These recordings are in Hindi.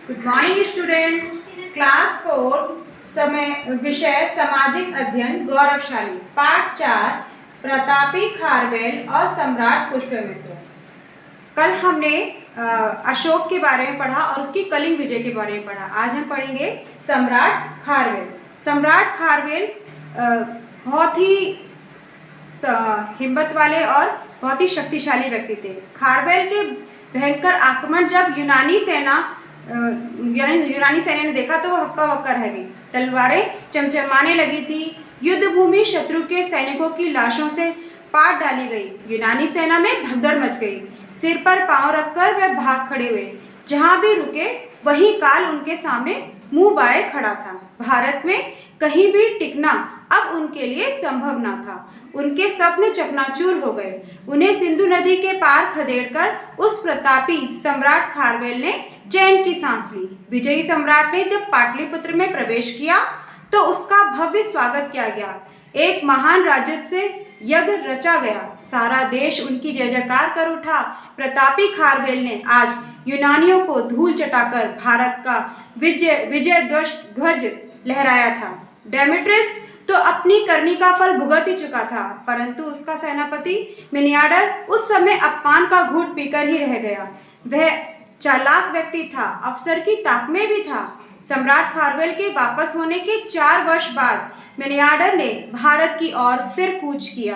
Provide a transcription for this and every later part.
Good morning student. क्लास 4 समय विषय सामाजिक अध्ययन गौरवशाली पाठ 4 प्रतापी खारवेल और सम्राट पुष्यमित्र। कल हमने अशोक के बारे में पढ़ा और उसकी कलिंग विजय के बारे में पढ़ा। आज हम पढ़ेंगे सम्राट खारवेल। सम्राट खारवेल बहुत ही हिम्मत वाले और बहुत ही शक्तिशाली व्यक्ति थे। खारवेल के भयंकर आक्रमण जब यूनानी सैन्य ने देखा तो वो हक्का बक्का रह गई। तलवारें चमचमाने लगी थी। युद्ध भूमि शत्रु के सैनिकों की लाशों से पाट डाली गई। यूनानी सेना में भगदड़ मच गई। सिर पर पांव रखकर वे भाग खड़े हुए। जहां भी रुके वहीं काल उनके सामने मुंह बाए खड़ा था। भारत में कहीं भी टिकना अब उनके लिए संभव न था। उनके स्वप्न चकनाचूर हो गए। उन्हें सिंधु नदी के पार खदेड़कर उस प्रतापी सम्राट खारवेल ने चैन की सांस ली। विजयी सम्राट ने जब पाटलिपुत्र में प्रवेश किया तो उसका भव्य स्वागत किया गया। एक महान राजस्य यज्ञ रचा गया। सारा देश उनकी जय जयकार कर उठा। प्रतापी खारवेल ने आज यूनानियों को धूल चटाकर भारत का विजय ध्वज लहराया था। डेमेट्रियस तो अपनी करनी का फल भुगत ही चुका था, परंतु उसका सेनापति मिनियाडर उस समय अपमान का घूंट पीकर ही रह गया। वह चालाक व्यक्ति था, अफसर की ताक में भी था। सम्राट खारवेल के वापस होने के 4 वर्ष बाद मिनियाडर ने भारत की ओर फिर कूच किया।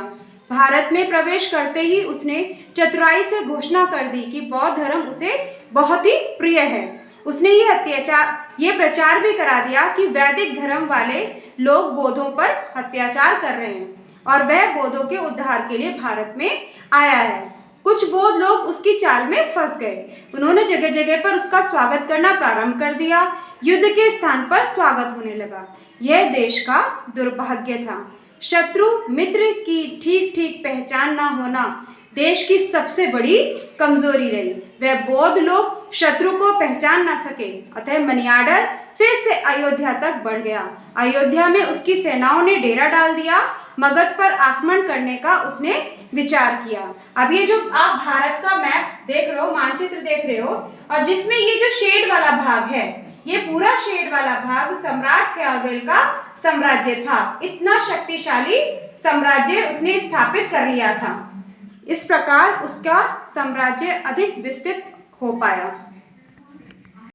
भारत में प्रवेश करते ही उसने चतुराई से घोषणा कर दी कि बौद्ध धर्म उसे बहुत ही प्रिय है। उसने ये प्रचार भी करा दिया कि वैदिक धर्म वाले लोग बौद्धों पर अत्याचार कर रहे हैं और वह बौद्धों के उद्धार के लिए भारत में आया है। कुछ बौद्ध लोग उसकी चाल में फंस गए। उन्होंने जगह जगह पर उसका स्वागत करना प्रारंभ कर दिया। युद्ध के स्थान पर स्वागत होने लगा। यह देश का दुर्भाग्य था। शत्रु मित्र की ठीक ठीक पहचान न होना देश की सबसे बड़ी कमजोरी रही। वह बौद्ध लोग शत्रु को पहचान न सके, अतः मनियाडर फिर से अयोध्या तक बढ़ गया। अयोध्या में उसकी सेनाओं ने डेरा डाल दिया। मगध पर आक्रमण करने का उसने विचार किया। अब ये जो आप भारत का मैप देख रहे हो, मानचित्र देख रहे हो, और जिसमें ये जो शेड वाला भाग है, ये पूरा शेड वाला भाग सम्राट खारवेल का साम्राज्य था। इतना शक्तिशाली साम्राज्य उसने स्थापित कर लिया था। इस प्रकार उसका साम्राज्य अधिक विस्तृत हो पाया।